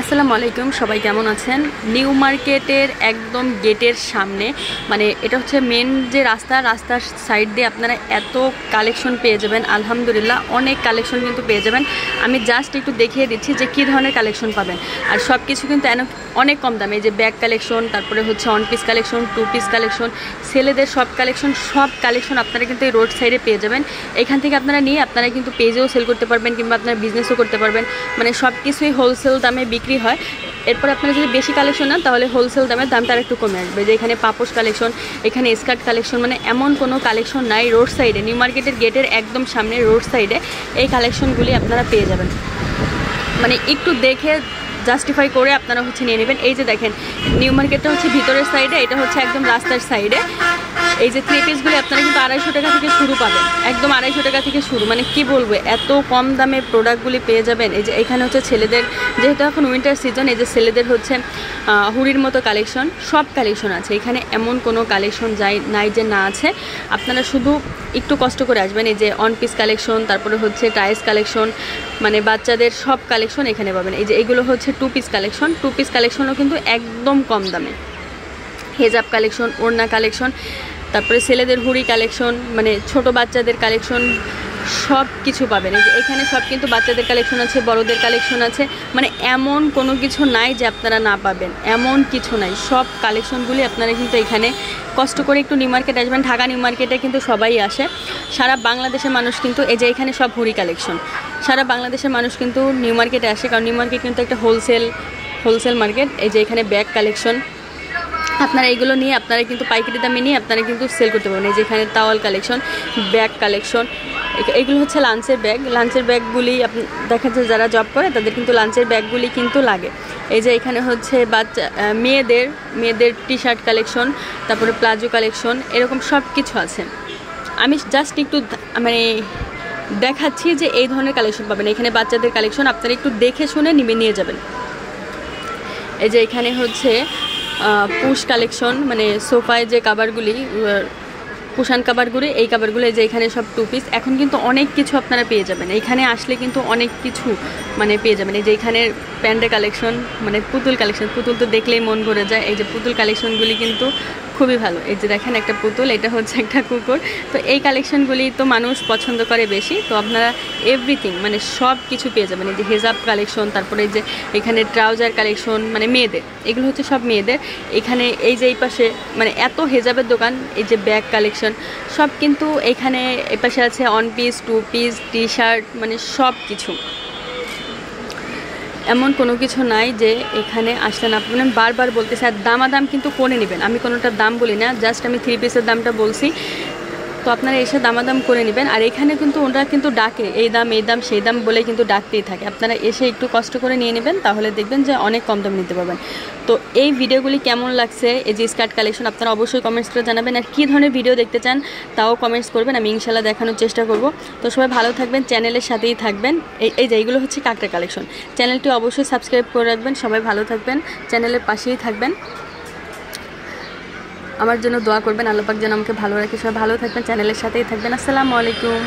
আসসালামু আলাইকুম, সবাই কেমন আছেন? নিউ মার্কেটের একদম গেটের সামনে, মানে এটা হচ্ছে মেন যে রাস্তার সাইড দিয়ে আপনারা এত কালেকশন পেয়ে যাবেন। আলহামদুলিল্লাহ অনেক কালেকশন কিন্তু পেয়ে যাবেন। আমি জাস্ট একটু দেখিয়ে দিচ্ছি যে কী ধরনের কালেকশন পাবেন। আর সব কিছু কিন্তু অনেক কম দামে। এই যে ব্যাগ কালেকশন, তারপরে হচ্ছে one piece collection, two piece collection, ছেলেদের সব কালেকশন আপনারা কিন্তু এই রোড সাইডে পেয়ে যাবেন। এখান থেকে আপনারা নিয়ে আপনারা কিন্তু পেজেও সেল করতে পারবেন, কিংবা আপনারা বিজনেসও করতে পারবেন। মানে সব কিছুই হোলসেল দামে বিক্রি হয়। এরপর আপনারা যদি বেশি কালেকশন নেন তাহলে হোলসেল দামের দামটা আর একটু কমে আসবে। যে এখানে পাপোশ কালেকশন, এখানে স্কার্ট কালেকশন, মানে এমন কোনো কালেকশন নাই রোড সাইডে। নিউ মার্কেটের গেটের একদম সামনে রোড সাইডে এই কালেকশনগুলি আপনারা পেয়ে যাবেন। মানে একটু দেখে জাস্টিফাই করে আপনারা হচ্ছে নিয়ে নেবেন। এই যে দেখেন, নিউ মার্কেটটা হচ্ছে ভিতরের সাইডে, এটা হচ্ছে একদম রাস্তার সাইডে। এই যে থ্রি পিসগুলি আপনারা কিন্তু 250 টাকা থেকে শুরু পাবেন, একদম 250 টাকা থেকে শুরু। মানে কি বলবো, এত কম দামে প্রোডাক্টগুলি পেয়ে যাবেন। এই যে এখানে হচ্ছে ছেলেদের, যেহেতু এখন উইন্টার সিজন, এই যে ছেলেদের হচ্ছে হুডির মতো কালেকশন, সব কালেকশন আছে এখানে। এমন কোনো কালেকশন নাই যে না আছে। আপনারা শুধু একটু কষ্ট করে আসবেন। এই যে ওয়ান পিস কালেকশন, তারপরে হচ্ছে টাইস কালেকশন, মানে বাচ্চাদের সব কালেকশন এখানে পাবেন। এই যে এগুলো হচ্ছে two piece collection, two piece কালেকশনও কিন্তু একদম কম দামে। হেজাব কালেকশন, ওড়না কালেকশন, তারপরে ছেলেদের হুডি কালেকশন, মানে ছোট বাচ্চাদের কালেকশন, সব কিছু পাবেন। এই যে এখানে সব কিন্তু বাচ্চাদের কালেকশন আছে, বড়দের কালেকশন আছে। মানে এমন কোনো কিছু নাই যে আপনারা না পাবেন, এমন কিছু নাই। সব কালেকশনগুলি আপনারা কিন্তু এখানে কষ্ট করে একটু নিউ মার্কেট আসবেন। ঢাকা নিউ মার্কেটে কিন্তু সবাই আসে, সারা বাংলাদেশের মানুষ কিন্তু। এই যে এখানে সব হুডি কালেকশন, সারা বাংলাদেশের মানুষ কিন্তু নিউ মার্কেটে আসে, কারণ নিউ মার্কেট কিন্তু একটা হোলসেল মার্কেট। এই যে এখানে ব্যাগ কালেকশন, আপনারা এইগুলো নিয়ে আপনারা কিন্তু পাইকারি দামে নিয়ে আপনারা কিন্তু সেল করতে পারবেন। এই যে এখানে টাওয়াল কালেকশন, ব্যাগ কালেকশন, এগুলো হচ্ছে লাঞ্চের ব্যাগগুলি দেখা যায় যারা জব করে তাদের কিন্তু লাঞ্চের ব্যাগগুলি কিন্তু লাগে। এই যে এখানে হচ্ছে বাচ্চা মেয়েদের টি শার্ট কালেকশন, তারপরে প্লাজো কালেকশন, এরকম সব কিছু আছে। আমি জাস্ট একটু মানে দেখাচ্ছি যে এই ধরনের কালেকশন পাবেন। এখানে বাচ্চাদের কালেকশন আপনারা একটু দেখে শুনে নিয়ে যাবেন। এই যে এখানে হচ্ছে পুশ কালেকশন, মানে সোফায় যে কাভারগুলি, কুশান কাভারগুলি, এই কাভারগুলো। এই যে এখানে সব টু পিস। এখন কিন্তু অনেক কিছু আপনারা পেয়ে যাবেন এখানে আসলে, কিন্তু অনেক কিছু মানে পেয়ে যাবেন। এই যে এখানে প্যান্টের কালেকশন, মানে পুতুল কালেকশন, পুতুল তো দেখলেই মন ভরে যায়। এই যে পুতুল কালেকশনগুলি কিন্তু খুবই ভালো। এই যে দেখেন একটা পুতুল, এটা হচ্ছে একটা কুকুর। তো এই কালেকশনগুলি তো মানুষ পছন্দ করে বেশি। তো আপনারা এভরিথিং মানে সব কিছু পেয়ে যাবেন। এই যে হেজাব কালেকশন, তারপরে এই যে এখানে ট্রাউজার কালেকশন, মানে মেয়েদের, এগুলো হচ্ছে সব মেয়েদের। এখানে এই যে এই পাশে মানে এত হেজাবের দোকান। এই যে ব্যাগ কালেকশন সব কিন্তু এখানে। এই পাশে আছে one piece, two piece, T shirt, মানে সব কিছু। এমন কোনো কিছু নাই যে এখানে আসলেন আপনার বারবার বলতেছে। আর দামাদাম কিন্তু করে নেবেন, আমি কোনোটার দাম বলি না, জাস্ট আমি থ্রি পিসের দামটা বলছি। তো আপনারা এসে দামাদাম করে নেবেন। আর এখানে কিন্তু ওরা কিন্তু ডাকে, এই দাম সেই দাম বলে কিন্তু ডাকতেই থাকে। আপনারা এসে একটু কষ্ট করে নিয়ে নেবেন, তাহলে দেখবেন যে অনেক কম দামে নিতে পারবেন। তো এই ভিডিওগুলি কেমন লাগছে, এই যে স্কার্ট কালেকশন, আপনারা অবশ্যই কমেন্টস করে জানাবেন। আর কী ধরনের ভিডিও দেখতে চান তাও কমেন্টস করবেন, আমি ইনশাল্লাহ দেখানোর চেষ্টা করব। তো সবাই ভালো থাকবেন, চ্যানেলের সাথেই থাকবেন। এই যে এইগুলো হচ্ছে কাকড়া কালেকশন, চ্যানেলটি অবশ্যই সাবস্ক্রাইব করে রাখবেন। সবাই ভালো থাকবেন, চ্যানেলের পাশেই থাকবেন, আমার জন্য দোয়া করবেন। আল্লাহ পাক যেন আমাকে ভালো রাখে। সবাই ভালো থাকবেন, চ্যানেলের সাথেই থাকবেন। আসসালামু আলাইকুম।